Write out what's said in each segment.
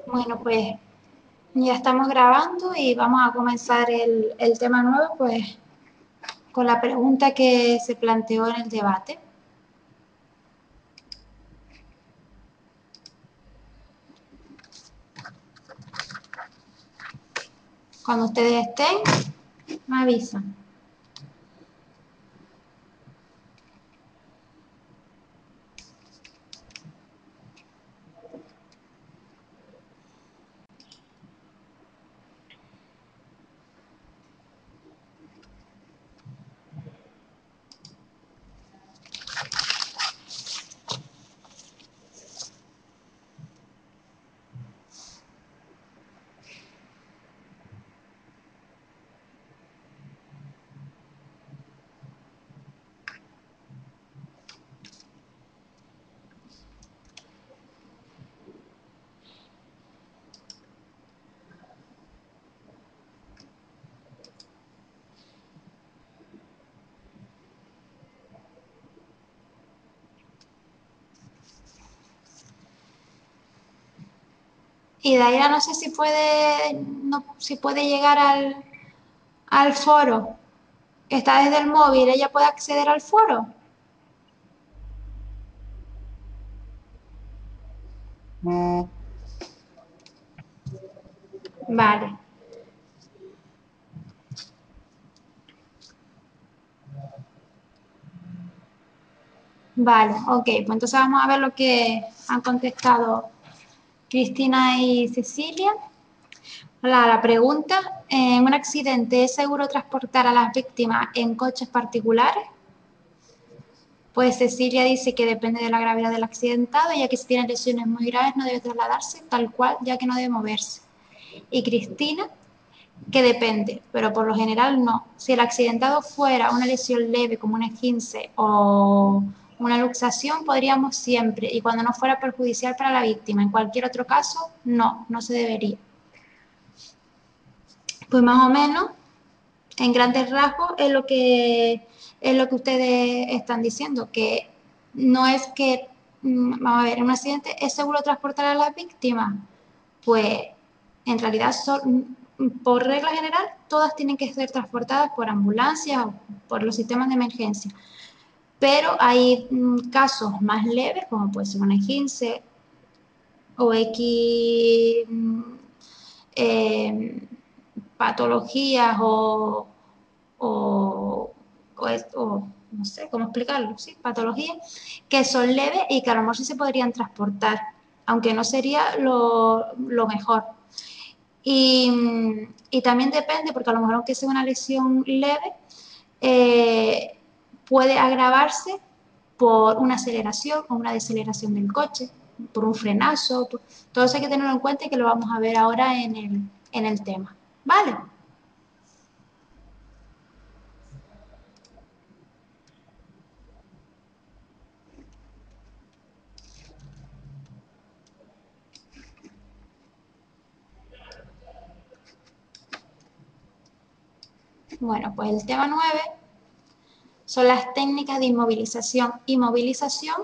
Bueno, pues ya estamos grabando y vamos a comenzar el tema nuevo, pues con la pregunta que se planteó en el debate. Cuando ustedes estén, me avisan. Y Daira no sé si puede, no, si puede llegar al foro. Está desde el móvil, ella puede acceder al foro. Vale, vale, ok. Pues entonces vamos a ver lo que han contestado Cristina y Cecilia. La pregunta, ¿en un accidente es seguro transportar a las víctimas en coches particulares? Pues Cecilia dice que depende de la gravedad del accidentado, ya que si tiene lesiones muy graves no debe trasladarse tal cual, ya que no debe moverse. Y Cristina, que depende, pero por lo general no. Si el accidentado fuera una lesión leve como un esguince o una luxación, podríamos siempre, y cuando no fuera perjudicial para la víctima. En cualquier otro caso, no, no se debería. Pues más o menos, en grandes rasgos, es lo que ustedes están diciendo, que no es que, vamos a ver, en un accidente es seguro transportar a las víctimas. Pues en realidad, por regla general, todas tienen que ser transportadas por ambulancias o por los sistemas de emergencia. Pero hay casos más leves, como puede ser una 15 o X eh, patologías o, o no sé cómo explicarlo, ¿sí? Patologías que son leves y que a lo mejor sí se podrían transportar, aunque no sería lo mejor. Y también depende, porque a lo mejor aunque sea una lesión leve, eh, puede agravarse por una aceleración o una deceleración del coche, por un frenazo. Todo eso hay que tenerlo en cuenta y que lo vamos a ver ahora en el tema. ¿Vale? Bueno, pues el tema 9 son las técnicas de inmovilización y movilización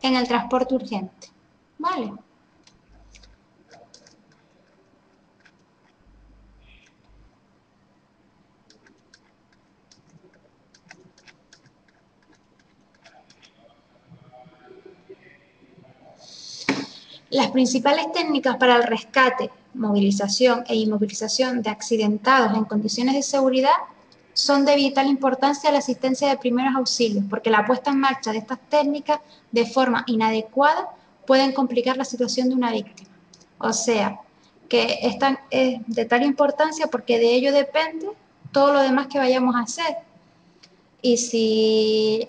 en el transporte urgente. ¿Vale? Las principales técnicas para el rescate, movilización e inmovilización de accidentados en condiciones de seguridad son de vital importancia la asistencia de primeros auxilios, porque la puesta en marcha de estas técnicas de forma inadecuada pueden complicar la situación de una víctima. O sea, que es de tal importancia porque de ello depende todo lo demás que vayamos a hacer. Y si,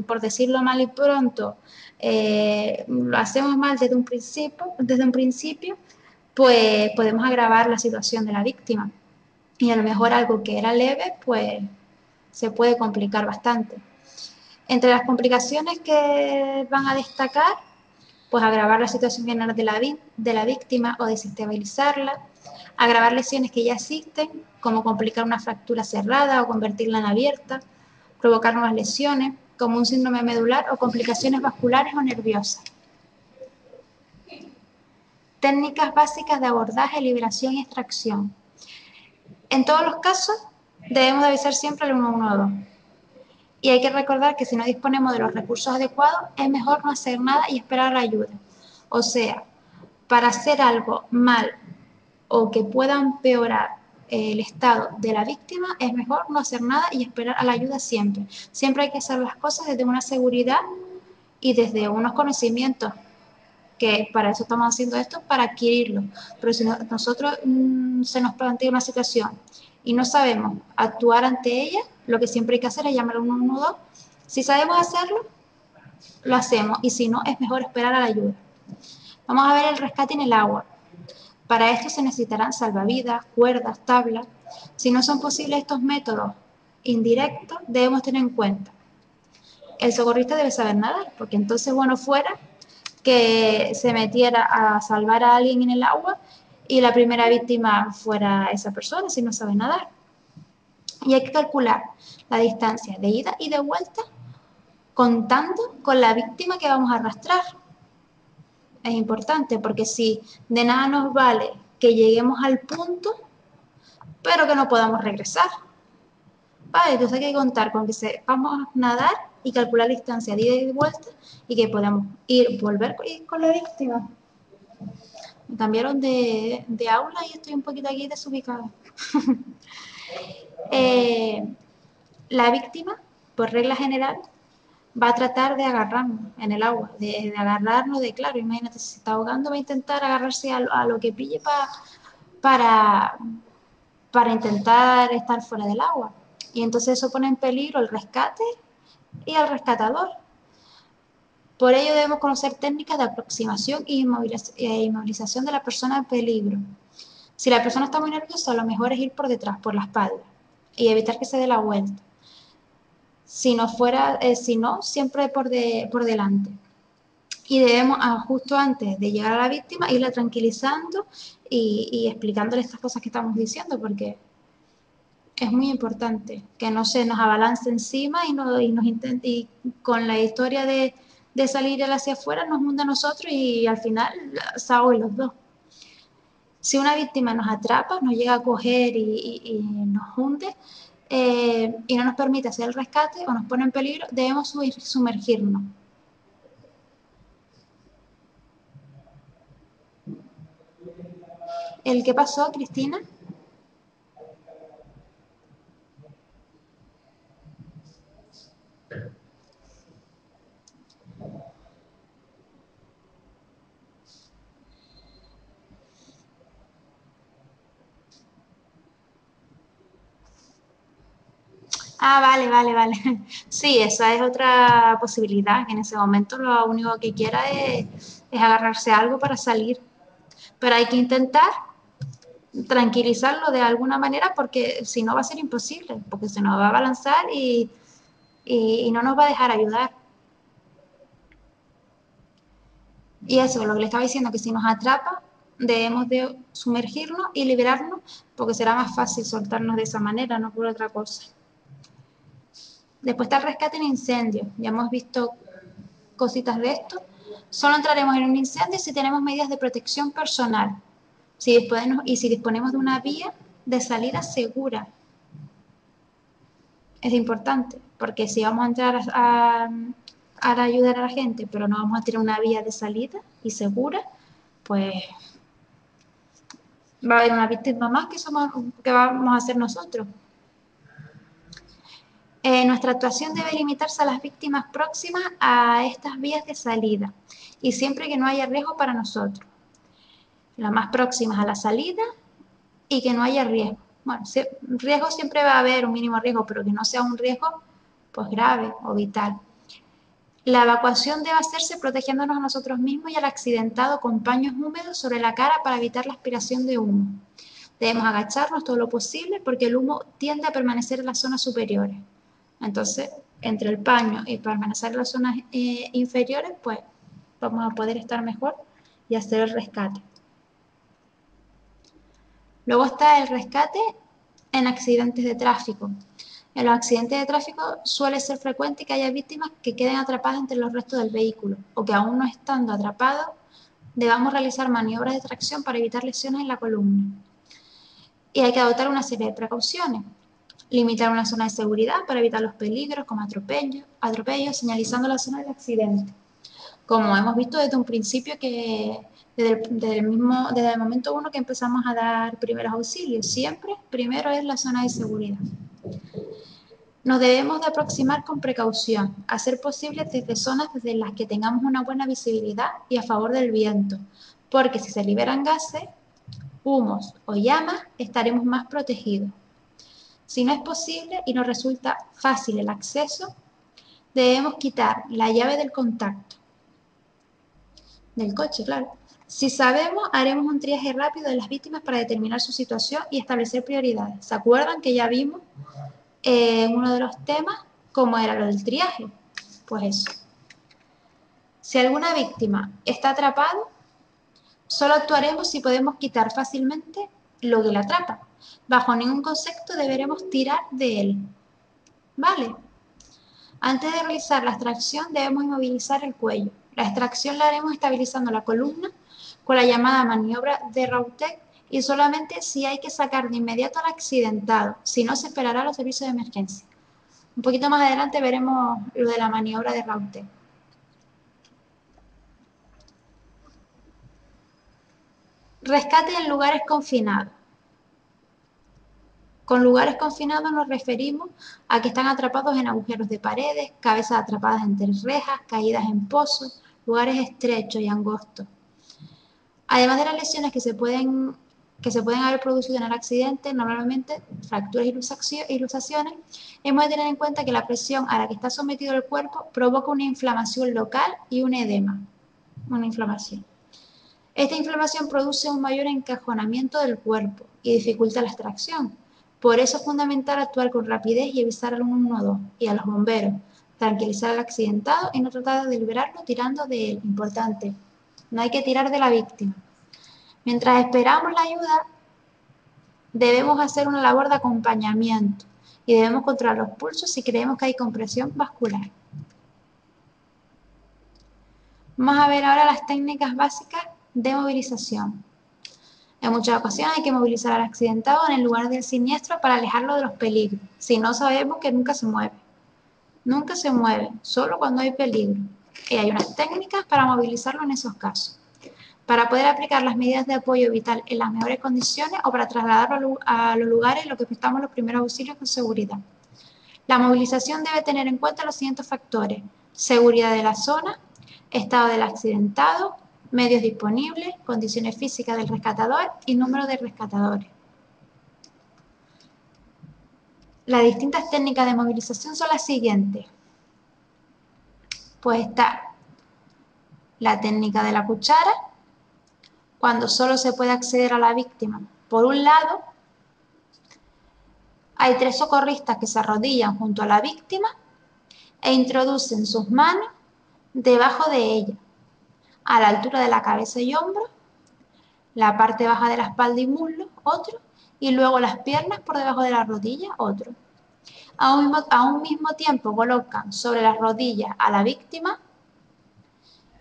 por decirlo mal y pronto, lo hacemos mal desde un principio, pues podemos agravar la situación de la víctima. Y a lo mejor algo que era leve, pues se puede complicar bastante. Entre las complicaciones que van a destacar, pues agravar la situación general de la víctima o desestabilizarla, agravar lesiones que ya existen, como complicar una fractura cerrada o convertirla en abierta, provocar nuevas lesiones, como un síndrome medular o complicaciones vasculares o nerviosas. Técnicas básicas de abordaje, liberación y extracción. En todos los casos, debemos de avisar siempre al 112. Y hay que recordar que si no disponemos de los recursos adecuados, es mejor no hacer nada y esperar la ayuda. O sea, para hacer algo mal o que pueda empeorar el estado de la víctima, es mejor no hacer nada y esperar a la ayuda siempre. Siempre hay que hacer las cosas desde una seguridad y desde unos conocimientos, que para eso estamos haciendo esto, para adquirirlo. Pero si nosotros se nos plantea una situación y no sabemos actuar ante ella, lo que siempre hay que hacer es llamar al 112. Si sabemos hacerlo, lo hacemos, y si no, es mejor esperar a la ayuda. Vamos a ver el rescate en el agua. Para esto se necesitarán salvavidas, cuerdas, tablas. Si no son posibles estos métodos indirectos, debemos tener en cuenta: el socorrista debe saber nadar, porque entonces bueno fuera que se metiera a salvar a alguien en el agua y la primera víctima fuera esa persona si no sabe nadar. Y hay que calcular la distancia de ida y de vuelta contando con la víctima que vamos a arrastrar. Es importante, porque si de nada nos vale que lleguemos al punto, pero que no podamos regresar. Vale, entonces hay que contar con que sepamos nadar y calcular la distancia de ida y de vuelta y que podamos volver con la víctima. Me cambiaron de aula y estoy un poquito aquí desubicada. La víctima, por regla general, va a tratar de agarrarnos en el agua, de agarrarnos claro, imagínate, si se está ahogando, va a intentar agarrarse a lo que pille para, para intentar estar fuera del agua. Y entonces eso pone en peligro el rescate y al rescatador. Por ello debemos conocer técnicas de aproximación e inmovilización de la persona en peligro. Si la persona está muy nerviosa, lo mejor es ir por detrás, por la espalda, y evitar que se dé la vuelta. Si no, siempre por delante. Y debemos, justo antes de llegar a la víctima, irla tranquilizando y explicándole estas cosas que estamos diciendo, porque es muy importante que no se nos abalance encima nos intente, y con la historia de salir hacia afuera nos hunda a nosotros y al final se ahogan los dos. Si una víctima nos atrapa, nos llega a coger y nos hunde y no nos permite hacer el rescate o nos pone en peligro, debemos sumergirnos. ¿El qué pasó, Cristina? Ah, vale. Sí, esa es otra posibilidad, que en ese momento lo único que quiera es agarrarse a algo para salir. Pero hay que intentar tranquilizarlo de alguna manera, porque si no va a ser imposible, porque se nos va a balanzar y no nos va a dejar ayudar. Y eso, lo que le estaba diciendo, que si nos atrapa, debemos de sumergirnos y liberarnos, porque será más fácil soltarnos de esa manera, no por otra cosa. Después está el rescate en incendio. Ya hemos visto cositas de esto. Solo entraremos en un incendio si tenemos medidas de protección personal si disponemos de una vía de salida segura. Es importante, porque si vamos a entrar a ayudar a la gente, pero no vamos a tener una vía de salida y segura, pues va a haber una víctima más que vamos a ser nosotros. Nuestra actuación debe limitarse a las víctimas próximas a estas vías de salida y siempre que no haya riesgo para nosotros. Las más próximas a la salida y que no haya riesgo. Bueno, riesgo siempre va a haber, un mínimo riesgo, pero que no sea un riesgo pues grave o vital. La evacuación debe hacerse protegiéndonos a nosotros mismos y al accidentado con paños húmedos sobre la cara para evitar la aspiración de humo. Debemos agacharnos todo lo posible porque el humo tiende a permanecer en las zonas superiores. Entonces, entre el paño y permanecer en las zonas inferiores, pues vamos a poder estar mejor y hacer el rescate. Luego está el rescate en accidentes de tráfico. En los accidentes de tráfico suele ser frecuente que haya víctimas que queden atrapadas entre los restos del vehículo o que aún no estando atrapados debamos realizar maniobras de tracción para evitar lesiones en la columna. Y hay que adoptar una serie de precauciones. Limitar una zona de seguridad para evitar los peligros como atropellos, señalizando la zona del accidente. Como hemos visto desde un principio que desde el momento uno que empezamos a dar primeros auxilios, siempre primero es la zona de seguridad. Nos debemos de aproximar con precaución, a ser posible desde zonas desde las que tengamos una buena visibilidad y a favor del viento, porque si se liberan gases, humos o llamas, estaremos más protegidos. Si no es posible y nos resulta fácil el acceso, debemos quitar la llave del contacto del coche, claro. Si sabemos, haremos un triaje rápido de las víctimas para determinar su situación y establecer prioridades. ¿Se acuerdan que ya vimos en uno de los temas cómo era lo del triaje? Pues eso. Si alguna víctima está atrapada, solo actuaremos si podemos quitar fácilmente lo que la atrapa. Bajo ningún concepto deberemos tirar de él. ¿Vale? Antes de realizar la extracción debemos inmovilizar el cuello. La extracción la haremos estabilizando la columna con la llamada maniobra de Rautek y solamente si hay que sacar de inmediato al accidentado, si no se esperará a los servicios de emergencia. Un poquito más adelante veremos lo de la maniobra de Rautek. Rescate en lugares confinados. Con lugares confinados nos referimos a que están atrapados en agujeros de paredes, cabezas atrapadas entre rejas, caídas en pozos, lugares estrechos y angostos. Además de las lesiones que se pueden haber producido en el accidente, normalmente fracturas y luxaciones, hemos de tener en cuenta que la presión a la que está sometido el cuerpo provoca una inflamación local y un edema, una inflamación. Esta inflamación produce un mayor encajonamiento del cuerpo y dificulta la extracción. Por eso es fundamental actuar con rapidez y avisar al 112 y a los bomberos, tranquilizar al accidentado y no tratar de liberarlo tirando de él. Importante, no hay que tirar de la víctima. Mientras esperamos la ayuda, debemos hacer una labor de acompañamiento y debemos controlar los pulsos si creemos que hay compresión vascular. Vamos a ver ahora las técnicas básicas de movilización. En muchas ocasiones hay que movilizar al accidentado en el lugar del siniestro para alejarlo de los peligros. Si no, sabemos que nunca se mueve. Nunca se mueve, solo cuando hay peligro. Y hay unas técnicas para movilizarlo en esos casos. Para poder aplicar las medidas de apoyo vital en las mejores condiciones o para trasladarlo a los lugares en los que prestamos los primeros auxilios con seguridad. La movilización debe tener en cuenta los siguientes factores: seguridad de la zona, estado del accidentado, medios disponibles, condiciones físicas del rescatador y número de rescatadores. Las distintas técnicas de movilización son las siguientes. Pues está la técnica de la cuchara, cuando solo se puede acceder a la víctima por un lado. Hay 3 socorristas que se arrodillan junto a la víctima e introducen sus manos debajo de ella, a la altura de la cabeza y hombros, la parte baja de la espalda y muslo, otro, y luego las piernas por debajo de la rodilla, otro. A un mismo tiempo colocan sobre las rodillas a la víctima,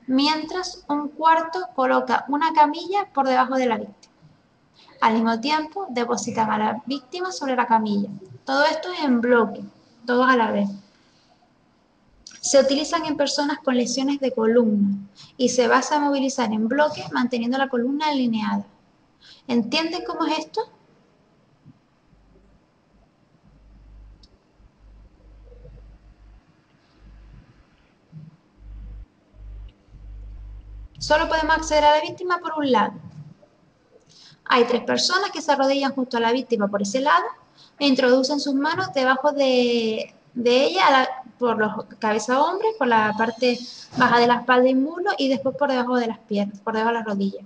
mientras un cuarto coloca una camilla por debajo de la víctima. Al mismo tiempo depositan a la víctima sobre la camilla. Todo esto es en bloque, todos a la vez. Se utilizan en personas con lesiones de columna y se basa en movilizar en bloque manteniendo la columna alineada. ¿Entienden cómo es esto? Solo podemos acceder a la víctima por un lado. Hay 3 personas que se arrodillan junto a la víctima por ese lado e introducen sus manos debajo de ella por los cabeza hombres, por la parte baja de la espalda y muslo y después por debajo de las piernas, por debajo de las rodillas.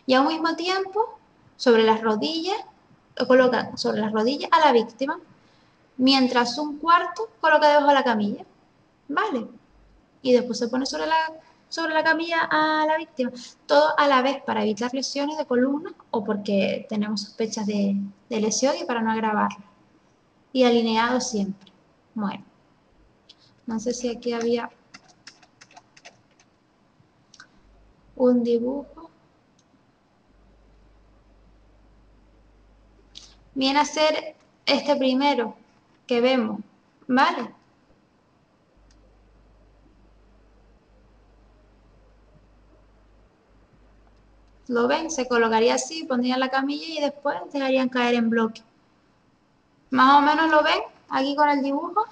Y a un mismo tiempo, sobre las rodillas, colocan sobre las rodillas a la víctima, mientras un cuarto coloca debajo de la camilla. ¿Vale? Y después se pone sobre la camilla a la víctima, todo a la vez para evitar lesiones de columna o porque tenemos sospechas de lesión y para no agravarla. Y alineado siempre. Bueno, no sé si aquí había un dibujo. Viene a ser este primero que vemos, ¿vale? ¿Lo ven? Se colocaría así, pondrían la camilla y después dejarían caer en bloque. Más o menos lo ven aquí con el dibujo.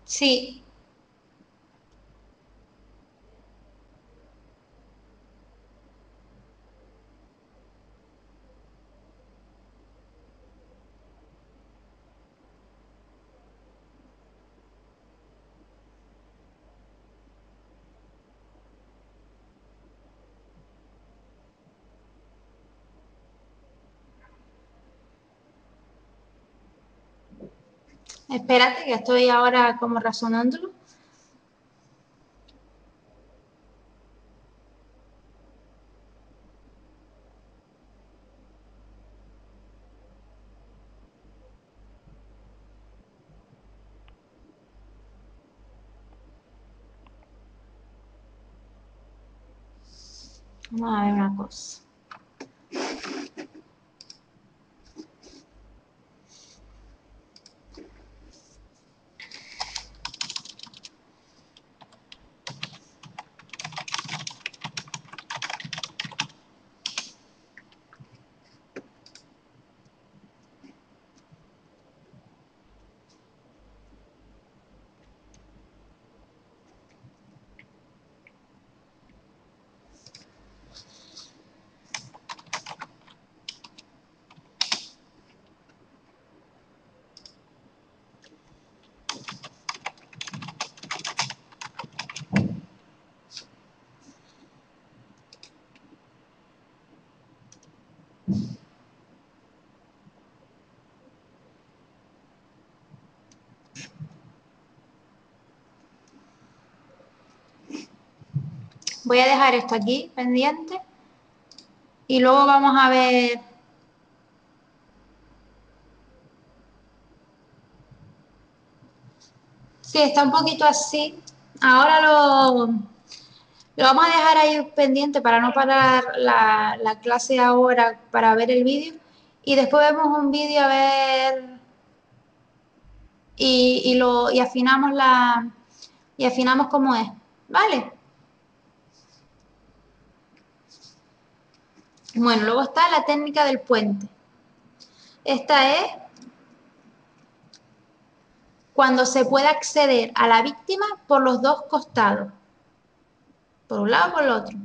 Sí. Espérate que estoy ahora como razonándolo. Vamos a ver una cosa. Voy a dejar esto aquí pendiente y luego vamos a ver. Sí, está un poquito así. Ahora lo vamos a dejar ahí pendiente para no parar la clase ahora para ver el vídeo. Y después vemos un vídeo a ver y afinamos y afinamos cómo es. ¿Vale? Bueno, luego está la técnica del puente. Esta es cuando se puede acceder a la víctima por los dos costados, por un lado o por el otro.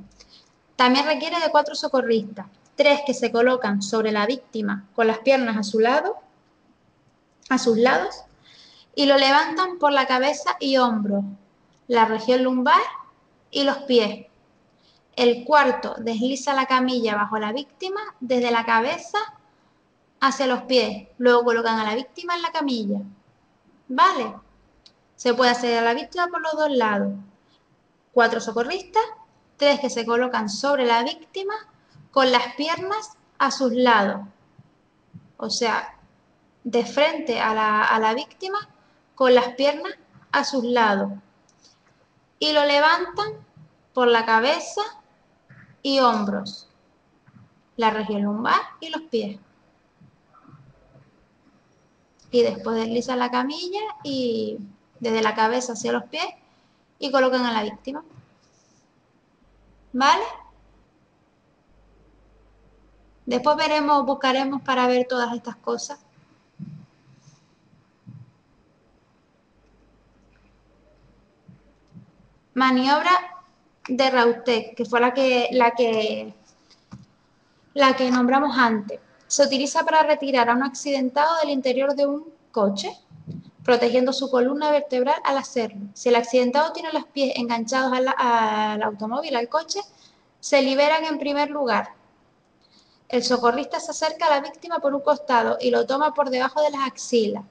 También requiere de 4 socorristas, 3 que se colocan sobre la víctima con las piernas a su lado, a sus lados, y lo levantan por la cabeza y hombros, la región lumbar y los pies. El cuarto desliza la camilla bajo la víctima desde la cabeza hacia los pies. Luego colocan a la víctima en la camilla. ¿Vale? Se puede acceder a la víctima por los dos lados. 4 socorristas, 3 que se colocan sobre la víctima con las piernas a sus lados. O sea, de frente a la víctima con las piernas a sus lados. Y lo levantan por la cabeza y hombros, la región lumbar y los pies. Y después deslizan la camilla y desde la cabeza hacia los pies y colocan a la víctima. ¿Vale? Después veremos, buscaremos para ver todas estas cosas. Maniobra de Rautek, que fue la que nombramos antes. Se utiliza para retirar a un accidentado del interior de un coche, protegiendo su columna vertebral al hacerlo. Si el accidentado tiene los pies enganchados al automóvil, al coche, se liberan en primer lugar. El socorrista se acerca a la víctima por un costado y lo toma por debajo de las axilas,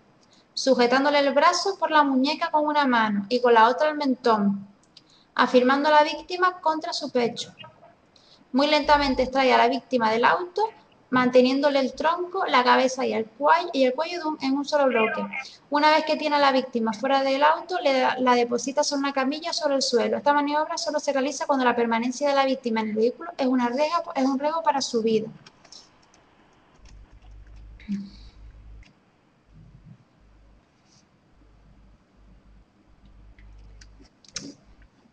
sujetándole el brazo por la muñeca con una mano y con la otra el mentón, afirmando a la víctima contra su pecho. Muy lentamente extrae a la víctima del auto manteniéndole el tronco, la cabeza y el cuello en un solo bloque. Una vez que tiene a la víctima fuera del auto, la deposita sobre una camilla sobre el suelo. Esta maniobra solo se realiza cuando la permanencia de la víctima en el vehículo es un riesgo para su vida.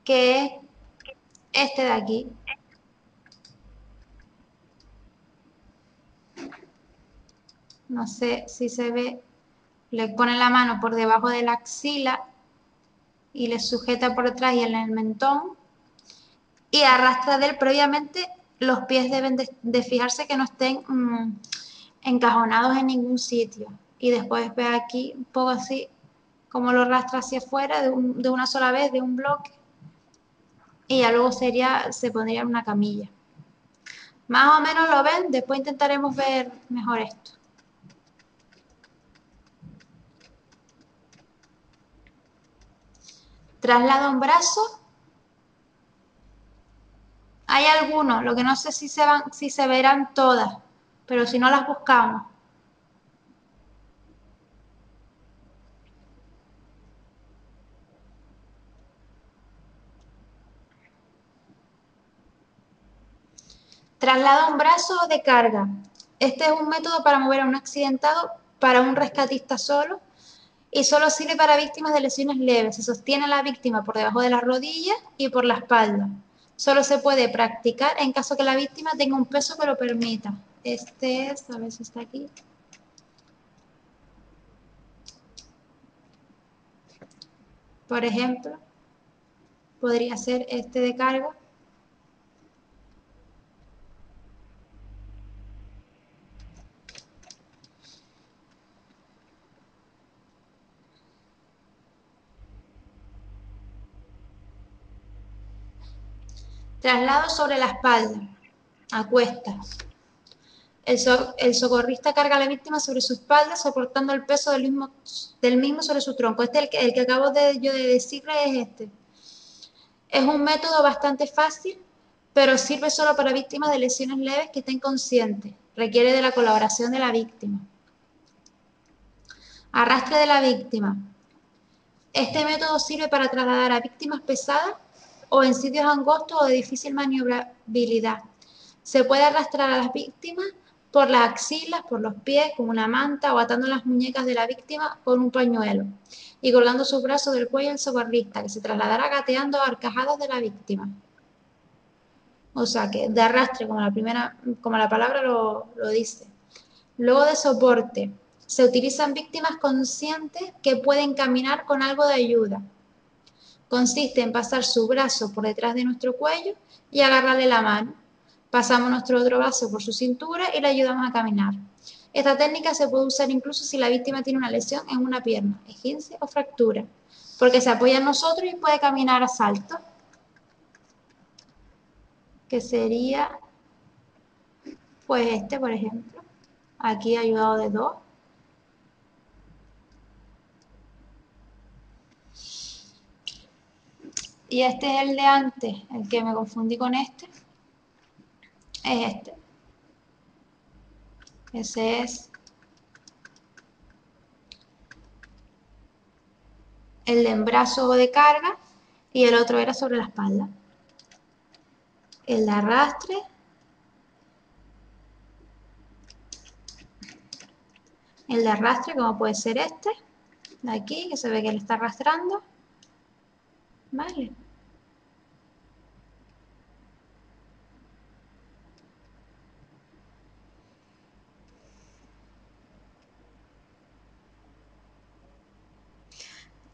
Que es este de aquí. No sé si se ve. Le pone la mano por debajo de la axila y le sujeta por detrás y en el mentón y arrastra de él previamente. Los pies deben de fijarse que no estén encajonados en ningún sitio. Y después ve aquí un poco así como lo arrastra hacia afuera de una sola vez, de un bloque. Y ya luego se pondría en una camilla. Más o menos lo ven, después intentaremos ver mejor esto. Traslada un brazo. Hay algunos, lo que no sé si se verán todas, pero si no las buscamos. Traslada un brazo de carga. Este es un método para mover a un accidentado para un rescatista solo y solo sirve para víctimas de lesiones leves. Se sostiene a la víctima por debajo de las rodillas y por la espalda. Solo se puede practicar en caso que la víctima tenga un peso que lo permita. Este es, a ver si está aquí. Por ejemplo, podría ser este de carga. Traslado sobre la espalda, a cuestas. El socorrista carga a la víctima sobre su espalda, soportando el peso del mismo sobre su tronco. El que acabo yo de decirle es este. Es un método bastante fácil, pero sirve solo para víctimas de lesiones leves que estén conscientes. Requiere de la colaboración de la víctima. Arrastre de la víctima. Este método sirve para trasladar a víctimas pesadas o en sitios angostos o de difícil maniobrabilidad. Se puede arrastrar a las víctimas por las axilas, por los pies, con una manta o atando las muñecas de la víctima con un pañuelo y colgando sus brazos del cuello del socorrista, que se trasladará gateando a arcajadas de la víctima. O sea que de arrastre, como la palabra lo dice. Luego de soporte, se utilizan víctimas conscientes que pueden caminar con algo de ayuda. Consiste en pasar su brazo por detrás de nuestro cuello y agarrarle la mano. Pasamos nuestro otro brazo por su cintura y le ayudamos a caminar. Esta técnica se puede usar incluso si la víctima tiene una lesión en una pierna, esguince o fractura, porque se apoya en nosotros y puede caminar a salto, que sería pues este, por ejemplo, aquí ayudado de dos. Y este es el de antes, el que me confundí con este, es este. Ese es el de brazo de carga y el otro era sobre la espalda. El de arrastre. El de arrastre, como puede ser este, de aquí, que se ve que le está arrastrando. Vale.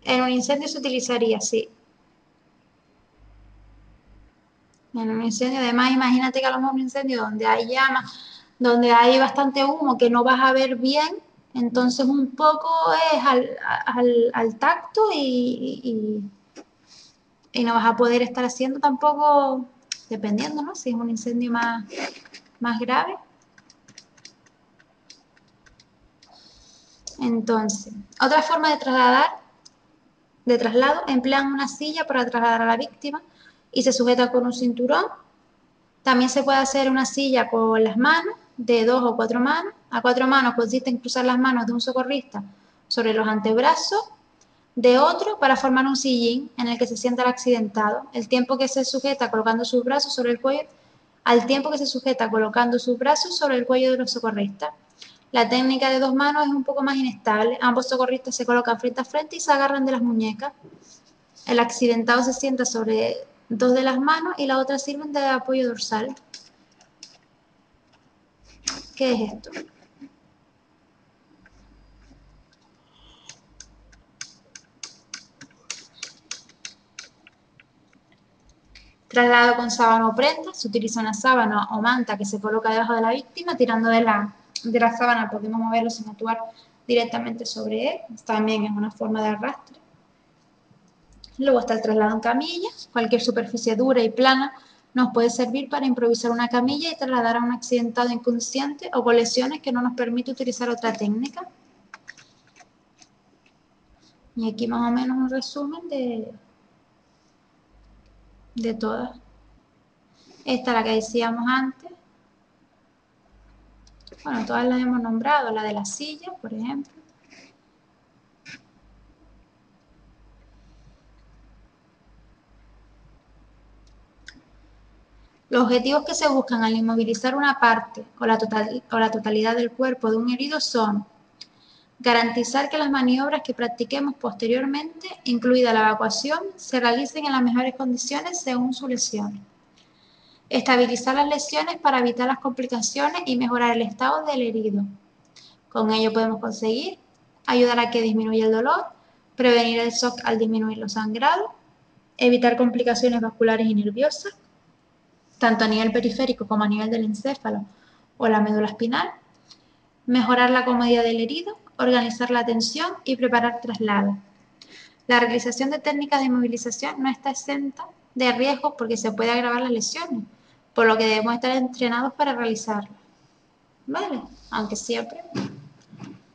En un incendio se utilizaría, sí. En un incendio, además, imagínate que a lo mejor un incendio donde hay llamas, donde hay bastante humo, que no vas a ver bien, entonces un poco es al tacto y no vas a poder estar haciendo tampoco, dependiendo, ¿no? Si es un incendio más grave. Entonces, otra forma de traslado, emplean una silla para trasladar a la víctima y se sujeta con un cinturón. También se puede hacer una silla con las manos, de 2 o 4 manos. A 4 manos consiste en cruzar las manos de un socorrista sobre los antebrazos de otro para formar un sillín en el que se sienta el accidentado, el tiempo que se sujeta colocando sus brazos sobre el cuello, al tiempo que se sujeta colocando sus brazos sobre el cuello de los socorristas. La técnica de 2 manos es un poco más inestable. Ambos socorristas se colocan frente a frente y se agarran de las muñecas. El accidentado se sienta sobre 2 de las manos y la otra sirven de apoyo dorsal. ¿Qué es esto? Traslado con sábana o prenda. Se utiliza una sábana o manta que se coloca debajo de la víctima, tirando de la sábana podemos moverlo sin actuar directamente sobre él. También es una forma de arrastre. Luego está el traslado en camilla. Cualquier superficie dura y plana nos puede servir para improvisar una camilla y trasladar a un accidentado inconsciente o con lesiones que no nos permite utilizar otra técnica. Y aquí más o menos un resumen de todas. Esta, la que decíamos antes. Bueno, todas las hemos nombrado, la de la silla, por ejemplo. Los objetivos que se buscan al inmovilizar una parte o la totalidad del cuerpo de un herido son garantizar que las maniobras que practiquemos posteriormente, incluida la evacuación, se realicen en las mejores condiciones según su lesión. Estabilizar las lesiones para evitar las complicaciones y mejorar el estado del herido. Con ello podemos conseguir ayudar a que disminuya el dolor, prevenir el shock al disminuir los sangrados, evitar complicaciones vasculares y nerviosas, tanto a nivel periférico como a nivel del encéfalo o la médula espinal, mejorar la comodidad del herido, organizar la atención y preparar traslados. La realización de técnicas de inmovilización no está exenta de riesgos porque se puede agravar las lesiones, por lo que debemos estar entrenados para realizarlo. ¿Vale? Aunque siempre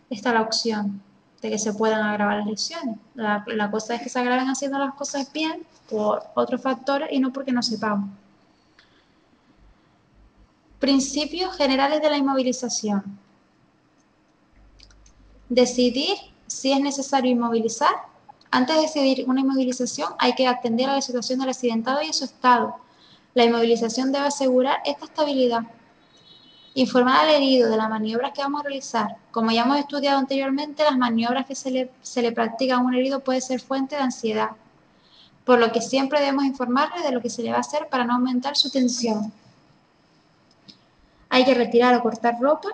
está la opción de que se puedan agravar las lesiones. La cosa es que se agraven haciendo las cosas bien por otros factores y no porque no sepamos. Principios generales de la inmovilización. Decidir si es necesario inmovilizar. Antes de decidir una inmovilización hay que atender a la situación del accidentado y a su estado. La inmovilización debe asegurar esta estabilidad. Informar al herido de las maniobras que vamos a realizar. Como ya hemos estudiado anteriormente, las maniobras que se le practican a un herido puede ser fuente de ansiedad, por lo que siempre debemos informarle de lo que se le va a hacer para no aumentar su tensión. Hay que retirar o cortar ropa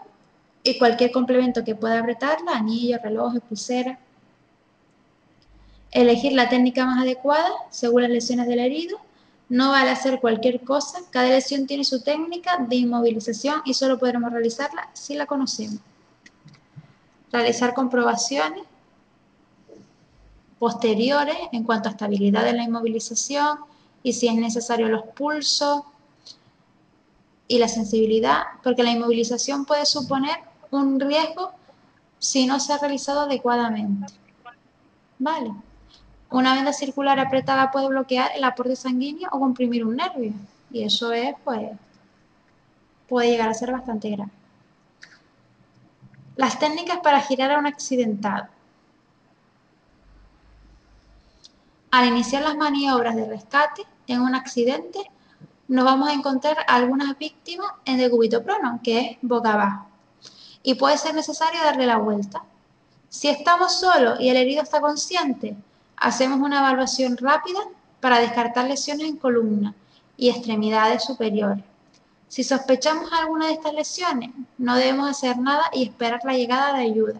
y cualquier complemento que pueda apretarla, anillos, relojes, pulseras. Elegir la técnica más adecuada según las lesiones del herido. No vale hacer cualquier cosa. Cada lesión tiene su técnica de inmovilización y solo podremos realizarla si la conocemos. Realizar comprobaciones posteriores en cuanto a estabilidad de la inmovilización y si es necesario los pulsos y la sensibilidad, porque la inmovilización puede suponer un riesgo si no se ha realizado adecuadamente. ¿Vale? Una venda circular apretada puede bloquear el aporte sanguíneo o comprimir un nervio. Y eso es, pues, puede llegar a ser bastante grave. Las técnicas para girar a un accidentado. Al iniciar las maniobras de rescate en un accidente, nos vamos a encontrar algunas víctimas en decúbito prono, que es boca abajo. Y puede ser necesario darle la vuelta. Si estamos solos y el herido está consciente, hacemos una evaluación rápida para descartar lesiones en columna y extremidades superiores. Si sospechamos alguna de estas lesiones, no debemos hacer nada y esperar la llegada de ayuda.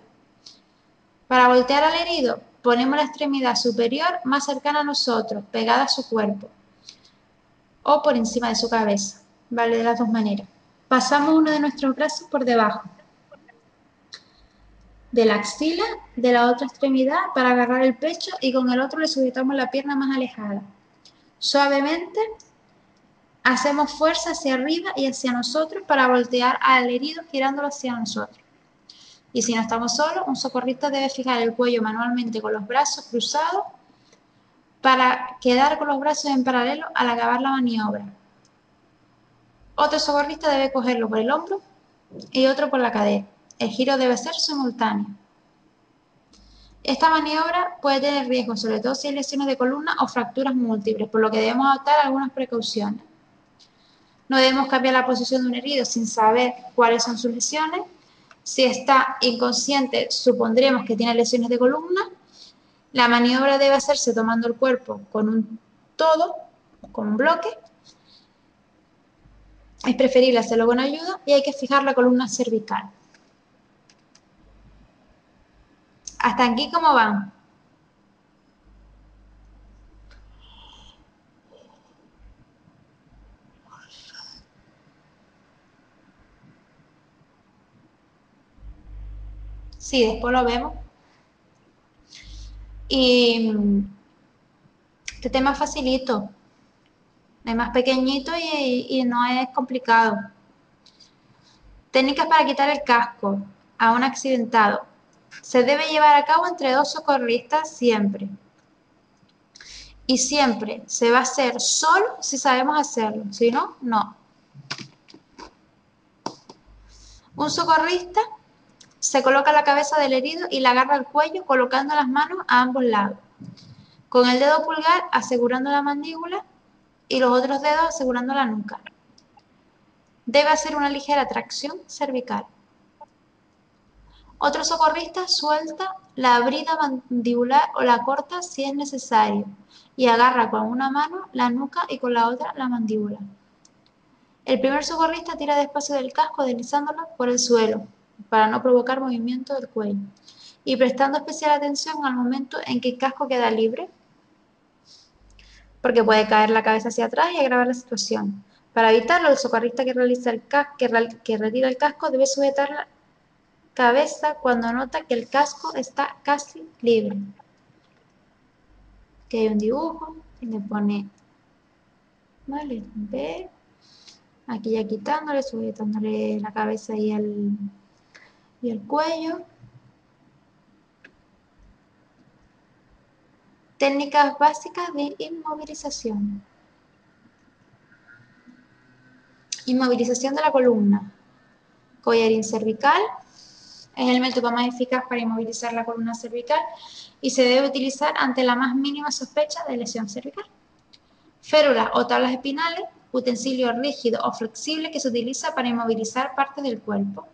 Para voltear al herido, ponemos la extremidad superior más cercana a nosotros, pegada a su cuerpo, o por encima de su cabeza. Vale de las dos maneras. Pasamos uno de nuestros brazos por debajo de la axila de la otra extremidad para agarrar el pecho y con el otro le sujetamos la pierna más alejada. Suavemente hacemos fuerza hacia arriba y hacia nosotros para voltear al herido girándolo hacia nosotros. Y si no estamos solos, un socorrista debe fijar el cuello manualmente con los brazos cruzados para quedar con los brazos en paralelo al acabar la maniobra. Otro socorrista debe cogerlo por el hombro y otro por la cadera. El giro debe ser simultáneo. Esta maniobra puede tener riesgo, sobre todo si hay lesiones de columna o fracturas múltiples, por lo que debemos adoptar algunas precauciones. No debemos cambiar la posición de un herido sin saber cuáles son sus lesiones. Si está inconsciente, supondremos que tiene lesiones de columna. La maniobra debe hacerse tomando el cuerpo con un todo, con un bloque. Es preferible hacerlo con ayuda y hay que fijar la columna cervical. ¿Hasta aquí cómo van? Sí, después lo vemos. Y este tema facilito. Es más pequeñito y no es complicado. Técnicas para quitar el casco a un accidentado. Se debe llevar a cabo entre dos socorristas siempre. Y siempre se va a hacer solo si sabemos hacerlo. Si no, no. Un socorrista se coloca la cabeza del herido y la agarra al cuello colocando las manos a ambos lados. Con el dedo pulgar asegurando la mandíbula y los otros dedos asegurando la nuca. Debe hacer una ligera tracción cervical. Otro socorrista suelta la brida mandibular o la corta si es necesario y agarra con una mano la nuca y con la otra la mandíbula. El primer socorrista tira despacio del casco deslizándolo por el suelo para no provocar movimiento del cuello y prestando especial atención al momento en que el casco queda libre porque puede caer la cabeza hacia atrás y agravar la situación. Para evitarlo, el socorrista que retira el casco debe sujetar la cabeza cuando nota que el casco está casi libre. Que hay un dibujo y le pone, vale, B, aquí ya quitándole, sujetándole la cabeza y el cuello. Técnicas básicas de inmovilización. Inmovilización de la columna. Collarín cervical. Es el método más eficaz para inmovilizar la columna cervical y se debe utilizar ante la más mínima sospecha de lesión cervical. Férulas o tablas espinales, utensilio rígido o flexible que se utiliza para inmovilizar partes del cuerpo.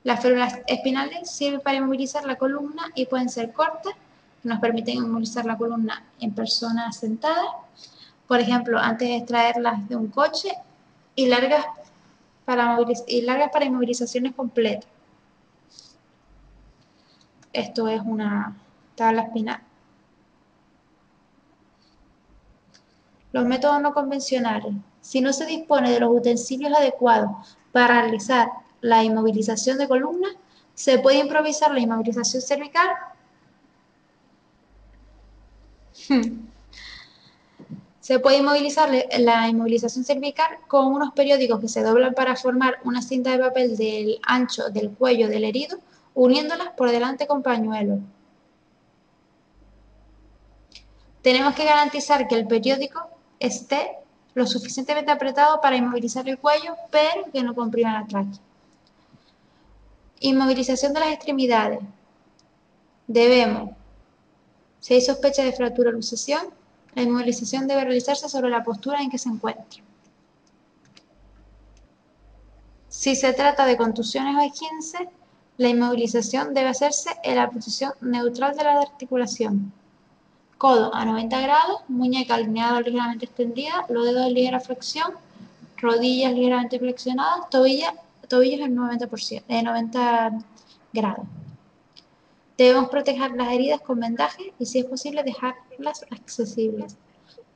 Las férulas espinales sirven para inmovilizar la columna y pueden ser cortas, que nos permiten inmovilizar la columna en personas sentadas, por ejemplo, antes de extraerlas de un coche, y largas para inmovilizaciones completas. Esto es una tabla espinal. Los métodos no convencionales. Si no se dispone de los utensilios adecuados para realizar la inmovilización de columna, se puede improvisar la inmovilización cervical. Se puede inmovilizar la inmovilización cervical con unos periódicos que se doblan para formar una cinta de papel del ancho del cuello del herido, uniéndolas por delante con pañuelos. Tenemos que garantizar que el periódico esté lo suficientemente apretado para inmovilizar el cuello, pero que no comprima la tráquea. Inmovilización de las extremidades. Debemos, si hay sospecha de fractura o luxación, la inmovilización debe realizarse sobre la postura en que se encuentra. Si se trata de contusiones o esguinces, la inmovilización debe hacerse en la posición neutral de la articulación. Codo a 90 grados, muñeca alineada o ligeramente extendida, los dedos en ligera flexión, rodillas ligeramente flexionadas, tobillos en 90 grados. Debemos proteger las heridas con vendajes y, si es posible, dejarlas accesibles.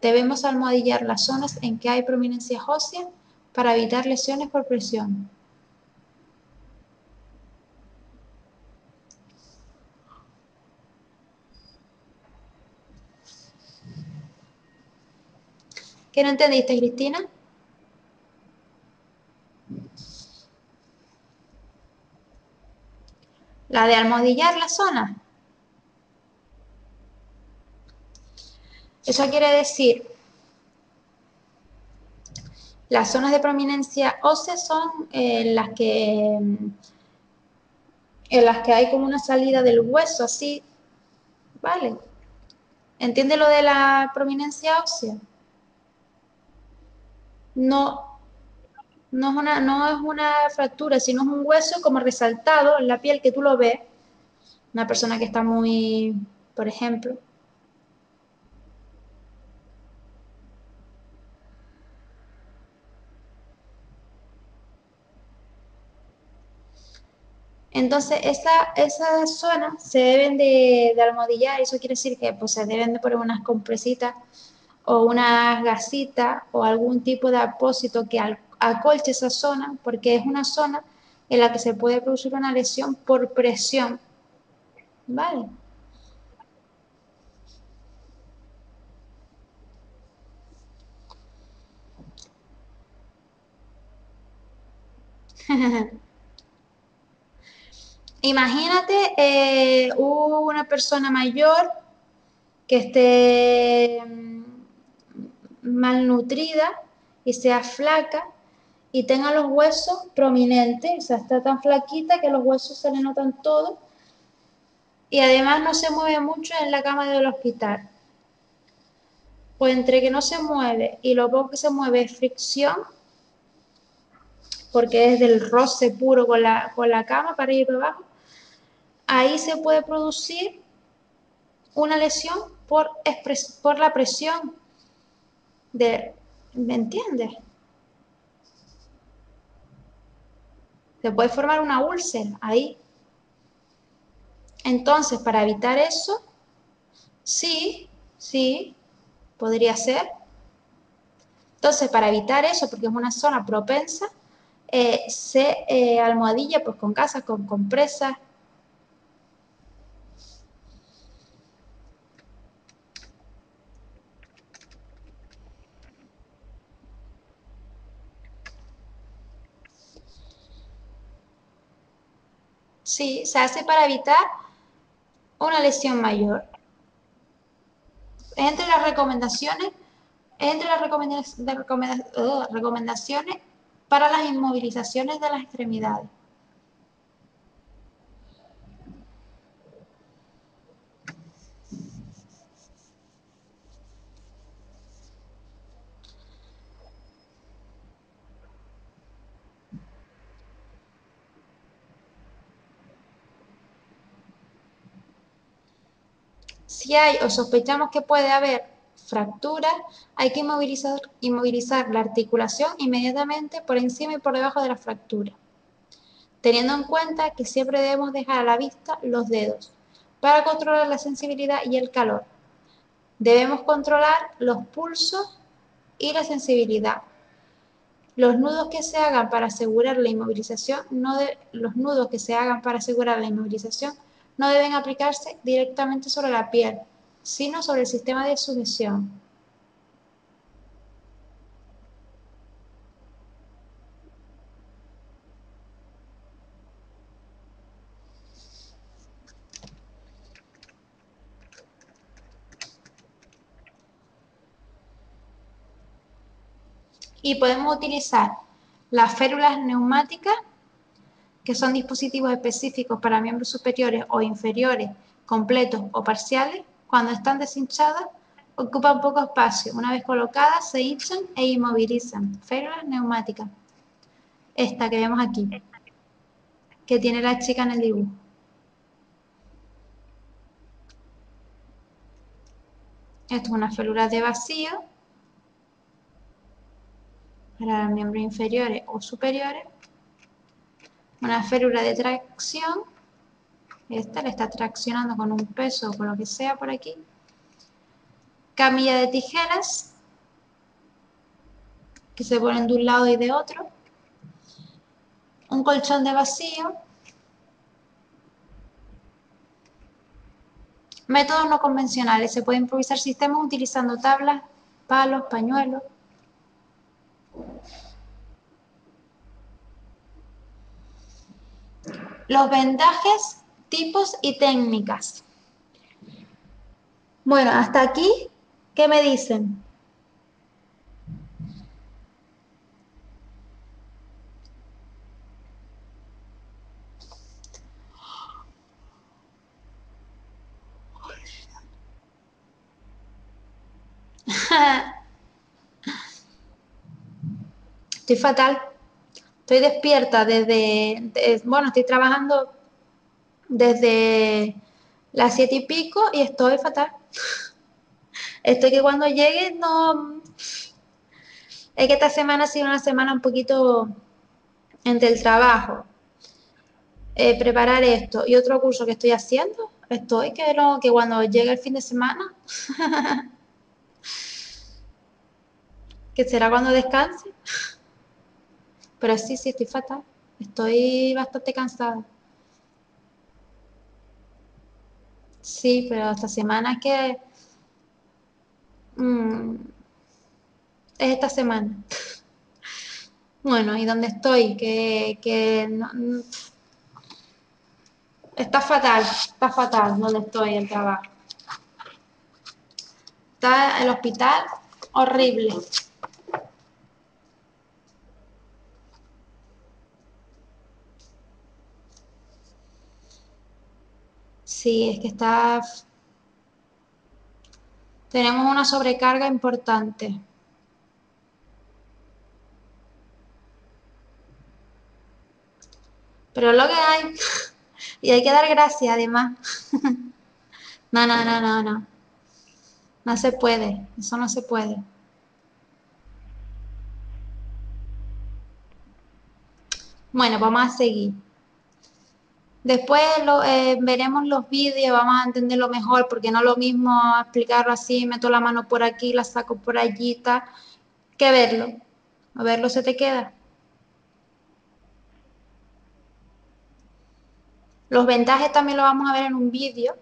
Debemos almohadillar las zonas en que hay prominencias óseas para evitar lesiones por presión. ¿Qué no entendiste, Cristina? La de almohadillar la zona. Eso quiere decir Las zonas de prominencia ósea son en las que hay como una salida del hueso, así, ¿vale? ¿Entiende lo de la prominencia ósea? No, no es una fractura, sino es un hueso como resaltado en la piel que tú lo ves. Una persona que está muy, por ejemplo. Entonces, esa zona se deben de almohadillar, eso quiere decir que pues, se deben de poner unas compresitas o unas gasitas o algún tipo de apósito que acolche esa zona, porque es una zona en la que se puede producir una lesión por presión, ¿vale? Imagínate una persona mayor que esté malnutrida y sea flaca y tenga los huesos prominentes, o sea, está tan flaquita que los huesos se le notan todos y además no se mueve mucho en la cama del hospital. Pues entre que no se mueve y lo poco que se mueve es fricción, porque es del roce puro con la cama para ir para abajo, ahí se puede producir una lesión por la presión de, ¿me entiendes? Se puede formar una úlcera ahí. Entonces, para evitar eso, sí, sí, podría ser. Entonces, para evitar eso, porque es una zona propensa, se almohadilla pues con gasas, con compresas. Sí, se hace para evitar una lesión mayor. Entre las recomendaciones, entre las recomendaciones para las inmovilizaciones de las extremidades. Si hay o sospechamos que puede haber fractura, hay que inmovilizar la articulación inmediatamente por encima y por debajo de la fractura, teniendo en cuenta que siempre debemos dejar a la vista los dedos para controlar la sensibilidad y el calor. Debemos controlar los pulsos y la sensibilidad. Los nudos que se hagan para asegurar la inmovilización los nudos que se hagan para asegurar la inmovilización no deben aplicarse directamente sobre la piel, sino sobre el sistema de sujeción. Y podemos utilizar las férulas neumáticas, que son dispositivos específicos para miembros superiores o inferiores, completos o parciales. Cuando están deshinchadas, ocupan poco espacio. Una vez colocadas, se hinchan e inmovilizan. Férulas neumáticas. Esta que vemos aquí, que tiene la chica en el dibujo. Esto es una férula de vacío para miembros inferiores o superiores. Una férula de tracción. Esta le está traccionando con un peso o con lo que sea por aquí. Camilla de tijeras, que se ponen de un lado y de otro. Un colchón de vacío. Métodos no convencionales. Se puede improvisar sistemas utilizando tablas, palos, pañuelos. Los vendajes, tipos y técnicas. Bueno, hasta aquí, ¿qué me dicen? Estoy fatal. Estoy despierta bueno, estoy trabajando desde las 7:00 y estoy fatal. Estoy que cuando llegue no... Es que esta semana ha sido una semana un poquito entre el trabajo, preparar esto y otro curso que estoy haciendo. Estoy que no, que cuando llegue el fin de semana, que será cuando descanse. Pero sí, estoy fatal. Estoy bastante cansada. Sí, pero esta semana es que... es esta semana. Bueno, ¿y dónde estoy? Está fatal donde estoy el trabajo. Está el hospital horrible. Sí, es que tenemos una sobrecarga importante. Pero es lo que hay. Y hay que dar gracias, además. No, no, no, no, no. No se puede. Eso no se puede. Bueno, vamos a seguir. Después veremos los vídeos, vamos a entenderlo mejor, porque no es lo mismo explicarlo así, meto la mano por aquí, la saco por allí, que verlo. A verlo se te queda. Los vendajes también lo vamos a ver en un vídeo.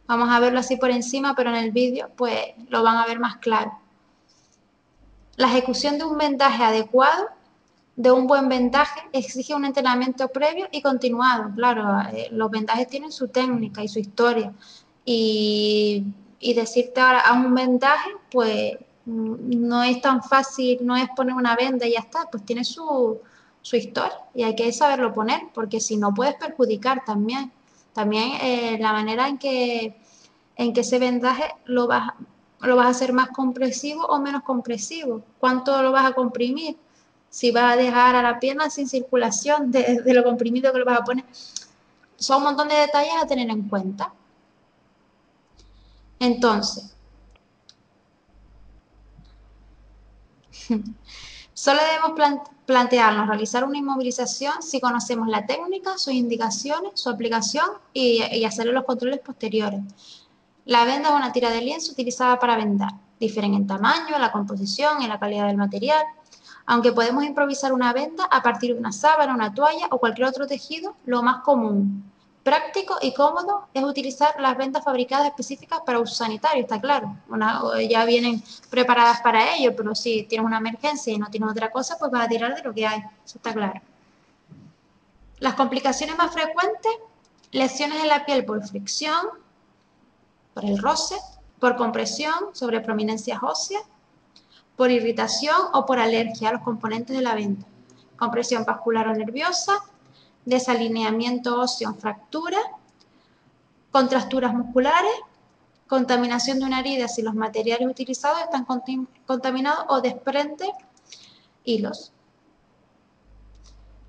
Vamos a verlo así por encima, pero en el vídeo pues lo van a ver más claro. La ejecución de un vendaje adecuado, de un buen vendaje, exige un entrenamiento previo y continuado. Claro, los vendajes tienen su técnica y su historia. Y, y decirte ahora a un vendaje, pues no es tan fácil, no es poner una venda y ya está, pues tiene su historia y hay que saberlo poner, porque si no puedes perjudicar también. También la manera en que ese vendaje lo vas a hacer más compresivo o menos compresivo. ¿Cuánto lo vas a comprimir? Si vas a dejar a la pierna sin circulación de lo comprimido que lo vas a poner. Son un montón de detalles a tener en cuenta. Entonces, solo debemos plantearnos realizar una inmovilización si conocemos la técnica, sus indicaciones, su aplicación y hacer los controles posteriores. La venda es una tira de lienzo utilizada para vendar. Difieren en tamaño, en la composición, en la calidad del material. Aunque podemos improvisar una venda a partir de una sábana, una toalla o cualquier otro tejido, lo más común, práctico y cómodo es utilizar las vendas fabricadas específicas para uso sanitario, está claro. Ya vienen preparadas para ello, pero si tienes una emergencia y no tienes otra cosa, pues vas a tirar de lo que hay, eso está claro. Las complicaciones más frecuentes, lesiones en la piel por fricción, por el roce, por compresión sobre prominencias óseas, por irritación o por alergia a los componentes de la venda, compresión vascular o nerviosa, desalineamiento óseo en fractura, contracturas musculares, contaminación de una herida si los materiales utilizados están contaminados o desprende hilos.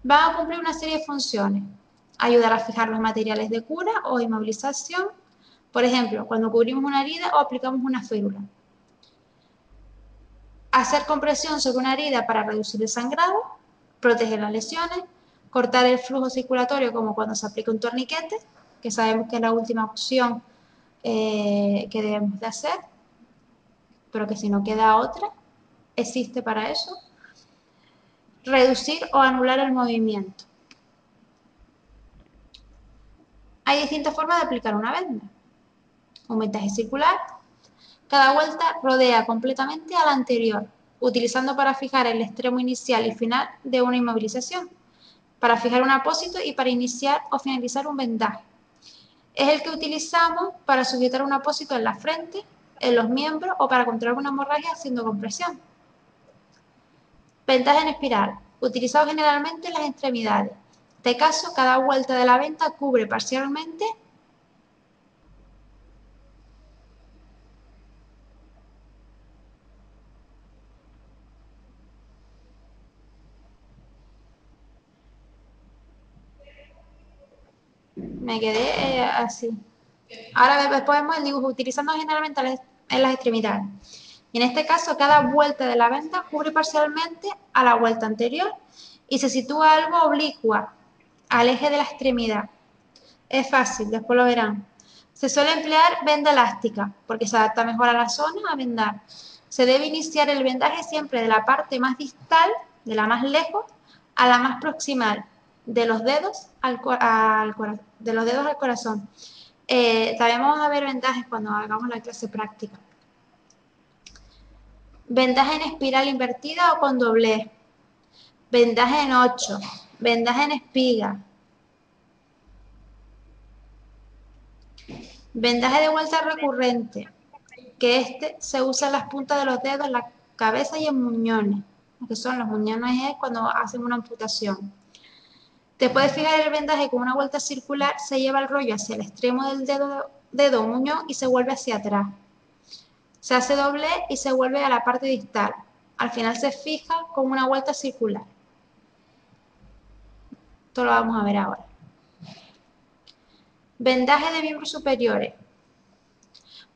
Va a cumplir una serie de funciones, ayudar a fijar los materiales de cura o inmovilización, por ejemplo, cuando cubrimos una herida o aplicamos una férula. Hacer compresión sobre una herida para reducir el sangrado, proteger las lesiones, cortar el flujo circulatorio como cuando se aplica un torniquete, que sabemos que es la última opción que debemos de hacer, pero que si no queda otra, existe para eso. Reducir o anular el movimiento. Hay distintas formas de aplicar una venda. Un vendaje circular. Cada vuelta rodea completamente a la anterior, utilizando para fijar el extremo inicial y final de una inmovilización, para fijar un apósito y para iniciar o finalizar un vendaje. Es el que utilizamos para sujetar un apósito en la frente, en los miembros o para controlar una hemorragia haciendo compresión. Vendaje en espiral, utilizado generalmente en las extremidades. En este caso, cada vuelta de la venda cubre parcialmente Me quedé así. Ahora después vemos el dibujo utilizando generalmente en las extremidades. En este caso, cada vuelta de la venda cubre parcialmente a la vuelta anterior y se sitúa algo oblicua al eje de la extremidad. Es fácil, después lo verán. Se suele emplear venda elástica porque se adapta mejor a la zona a vendar. Se debe iniciar el vendaje siempre de la parte más distal, de la más lejos, a la más proximal, de los dedos de los dedos al corazón. También vamos a ver vendajes cuando hagamos la clase práctica. Vendaje en espiral invertida o con doblez. Vendaje en 8. Vendaje en espiga. Vendaje de vuelta recurrente, que este se usa en las puntas de los dedos, en la cabeza y en muñones, que son los muñones es cuando hacen una amputación. Te puedes fijar el vendaje con una vuelta circular, se lleva el rollo hacia el extremo del dedo muñón y se vuelve hacia atrás. Se hace doble y se vuelve a la parte distal. Al final se fija con una vuelta circular. Esto lo vamos a ver ahora. Vendaje de miembros superiores.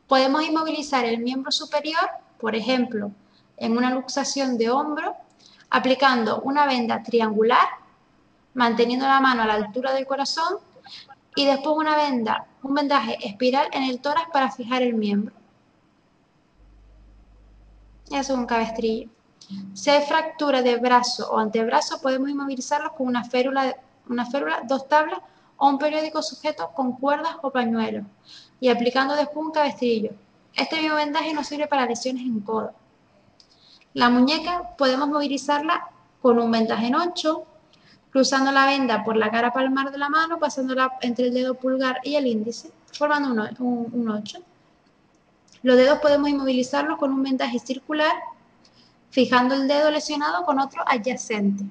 Podemos inmovilizar el miembro superior, por ejemplo, en una luxación de hombro, aplicando una venda triangular, manteniendo la mano a la altura del corazón, y después un vendaje espiral en el tórax para fijar el miembro. Eso es un cabestrillo. Si hay fractura de brazo o antebrazo, podemos inmovilizarlos con una férula, dos tablas o un periódico sujeto con cuerdas o pañuelos y aplicando después un cabestrillo. Este mismo vendaje nos sirve para lesiones en codo. La muñeca podemos movilizarla con un vendaje en 8, cruzando la venda por la cara palmar de la mano, pasándola entre el dedo pulgar y el índice, formando un 8. Los dedos podemos inmovilizarlos con un vendaje circular, fijando el dedo lesionado con otro adyacente.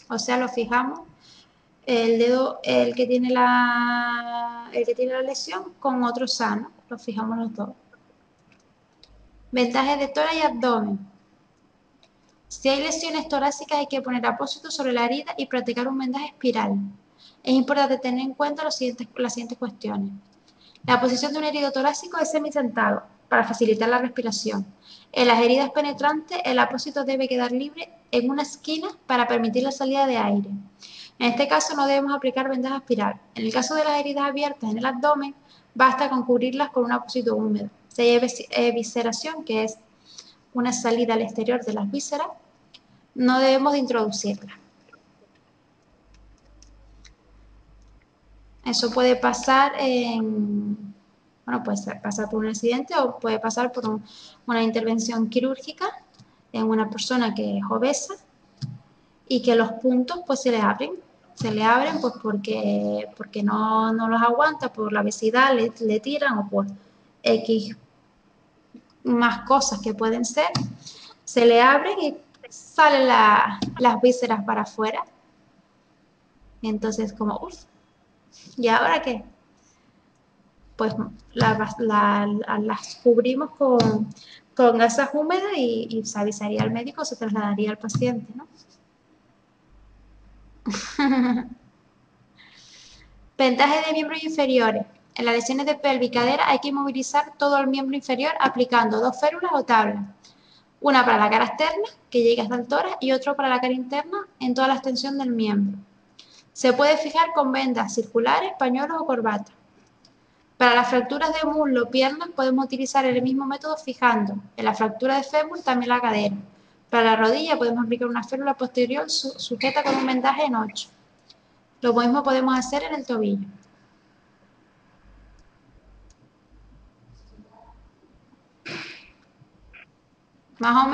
O sea, lo fijamos el dedo, el que tiene la lesión con otro sano. Lo fijamos los dos. Vendaje de tórax y abdomen. Si hay lesiones torácicas hay que poner apósito sobre la herida y practicar un vendaje espiral. Es importante tener en cuenta las siguientes cuestiones. La posición de un herido torácico es semisentado para facilitar la respiración. En las heridas penetrantes, el apósito debe quedar libre en una esquina para permitir la salida de aire. En este caso no debemos aplicar vendaje espiral. En el caso de las heridas abiertas en el abdomen, basta con cubrirlas con un apósito húmedo. Si hay evisceración, que es una salida al exterior de las vísceras, no debemos de introducirla. Eso puede pasar puede pasar por un accidente o puede pasar por una intervención quirúrgica en una persona que es obesa y que los puntos pues se le abren pues porque no los aguanta, por la obesidad le tiran o por X más cosas que pueden ser, se le abren y salen las vísceras para afuera. Entonces como, uff, ¿y ahora qué? Pues las cubrimos con gasas húmedas y se avisaría al médico, se trasladaría al paciente, ¿no? Vendaje de miembros inferiores. En las lesiones de pelvis y cadera hay que inmovilizar todo el miembro inferior aplicando dos férulas o tablas. Una para la cara externa, que llegue hasta el tórax, y otra para la cara interna, en toda la extensión del miembro. Se puede fijar con vendas circulares, pañuelos o corbatas. Para las fracturas de muslo o piernas podemos utilizar el mismo método fijando en la fractura de fémur también la cadera. Para la rodilla podemos aplicar una férula posterior sujeta con un vendaje en 8. Lo mismo podemos hacer en el tobillo. Más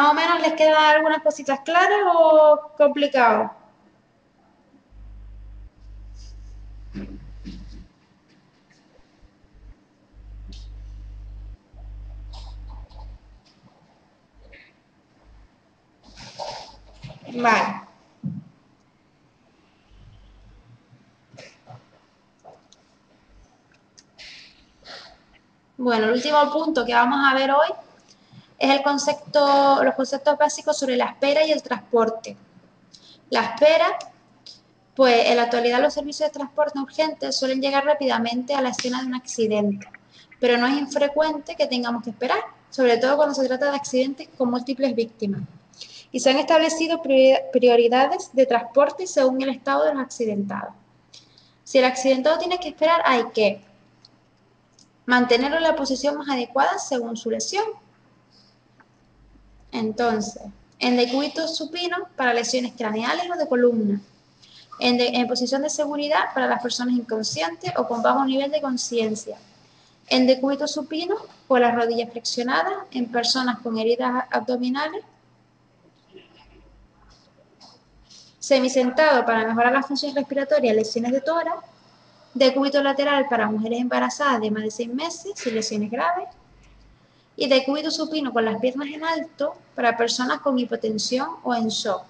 o menos, les quedan algunas cositas claras o complicadas. Vale. Bueno, el último punto que vamos a ver hoy es los conceptos básicos sobre la espera y el transporte. La espera, pues en la actualidad los servicios de transporte urgente suelen llegar rápidamente a la escena de un accidente, pero no es infrecuente que tengamos que esperar, sobre todo cuando se trata de accidentes con múltiples víctimas. Y se han establecido prioridades de transporte según el estado de los accidentados. Si el accidentado tiene que esperar, hay que mantenerlo en la posición más adecuada según su lesión. Entonces, en decúbito supino para lesiones craneales o de columna. En posición de seguridad para las personas inconscientes o con bajo nivel de conciencia. En decúbito supino con las rodillas flexionadas en personas con heridas abdominales. Semisentado para mejorar las funciones respiratorias, lesiones de tórax. Decúbito lateral para mujeres embarazadas de más de 6 meses y lesiones graves. Y decúbito supino con las piernas en alto para personas con hipotensión o en shock.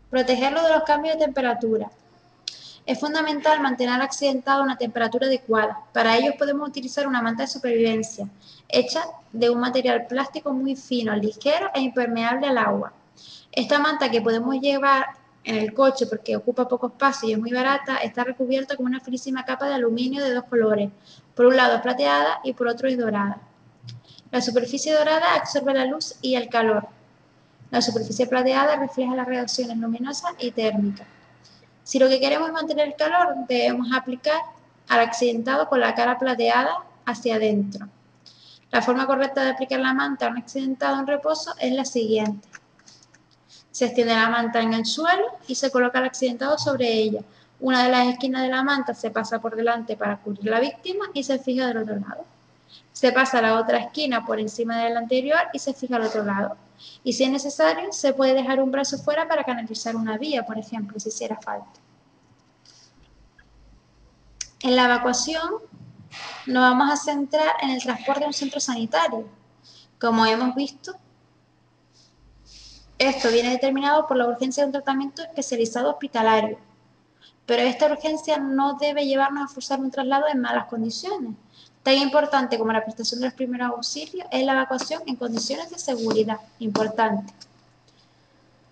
Protegerlo de los cambios de temperatura. Es fundamental mantener al accidentado a una temperatura adecuada. Para ello podemos utilizar una manta de supervivencia, hecha de un material plástico muy fino, ligero e impermeable al agua. Esta manta, que podemos llevar en el coche porque ocupa poco espacio y es muy barata, está recubierta con una finísima capa de aluminio de 2 colores. Por un lado es plateada y por otro es dorada. La superficie dorada absorbe la luz y el calor. La superficie plateada refleja las reacciones luminosas y térmicas. Si lo que queremos es mantener el calor, debemos aplicar al accidentado con la cara plateada hacia adentro. La forma correcta de aplicar la manta a un accidentado en reposo es la siguiente. Se extiende la manta en el suelo y se coloca al accidentado sobre ella. Una de las esquinas de la manta se pasa por delante para cubrir la víctima y se fija del otro lado. Se pasa la otra esquina por encima de la anterior y se fija al otro lado. Y si es necesario, se puede dejar un brazo fuera para canalizar una vía, por ejemplo, si hiciera falta. En la evacuación nos vamos a centrar en el transporte a un centro sanitario. Como hemos visto, esto viene determinado por la urgencia de un tratamiento especializado hospitalario. Pero esta urgencia no debe llevarnos a forzar un traslado en malas condiciones. Tan importante como la prestación de los primeros auxilios es la evacuación en condiciones de seguridad. Importante.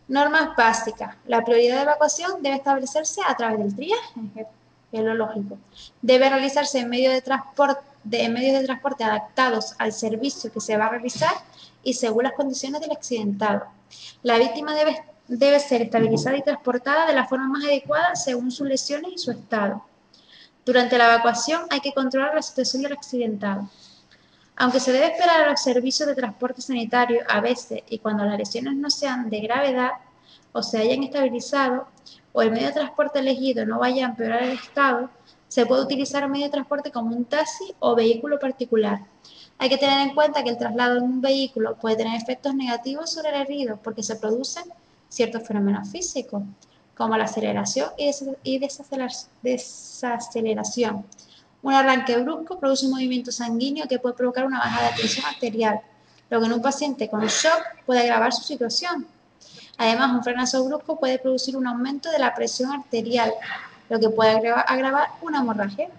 Normas básicas. La prioridad de evacuación debe establecerse a través del triaje, que es lo lógico. Debe realizarse en medios de transporte adaptados al servicio que se va a realizar y según las condiciones del accidentado. La víctima debe ser estabilizada y transportada de la forma más adecuada según sus lesiones y su estado. Durante la evacuación hay que controlar la situación del accidentado. Aunque se debe esperar a los servicios de transporte sanitario a veces y cuando las lesiones no sean de gravedad o se hayan estabilizado o el medio de transporte elegido no vaya a empeorar el estado, se puede utilizar un medio de transporte como un taxi o vehículo particular. Hay que tener en cuenta que el traslado en un vehículo puede tener efectos negativos sobre el herido porque se producen ciertos fenómenos físicos, como la aceleración y desaceleración. Un arranque brusco produce un movimiento sanguíneo que puede provocar una bajada de presión arterial, lo que en un paciente con shock puede agravar su situación. Además, un frenazo brusco puede producir un aumento de la presión arterial, lo que puede agravar una hemorragia.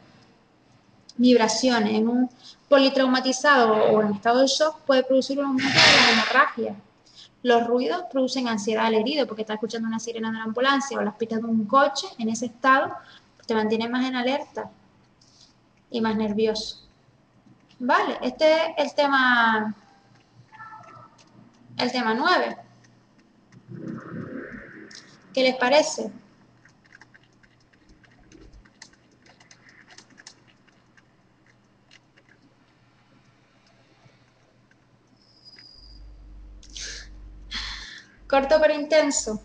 Vibraciones en un politraumatizado o en estado de shock puede producir un aumento de la hemorragia. Los ruidos producen ansiedad al herido porque está escuchando una sirena de una ambulancia o las pistas de un coche. En ese estado te mantiene más en alerta y más nervioso. Vale, este es el tema 9. ¿Qué les parece? Corto pero intenso.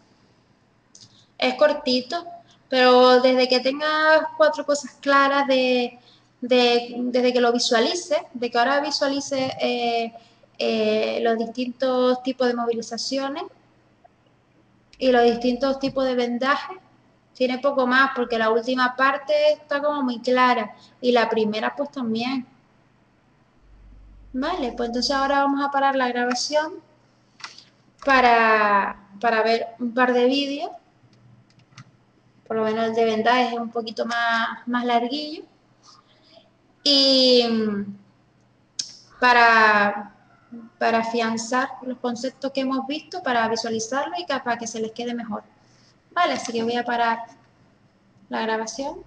Es cortito, pero desde que tengas 4 cosas claras desde que lo visualice, de que ahora visualice los distintos tipos de movilizaciones y los distintos tipos de vendajes, tiene poco más porque la última parte está como muy clara y la primera pues también. Vale, pues entonces ahora vamos a parar la grabación para ver un par de vídeos por lo menos el de vendaje es un poquito más larguillo. Y para, para afianzar los conceptos que hemos visto, para visualizarlo y para que se les quede mejor. Vale, así que voy a parar la grabación.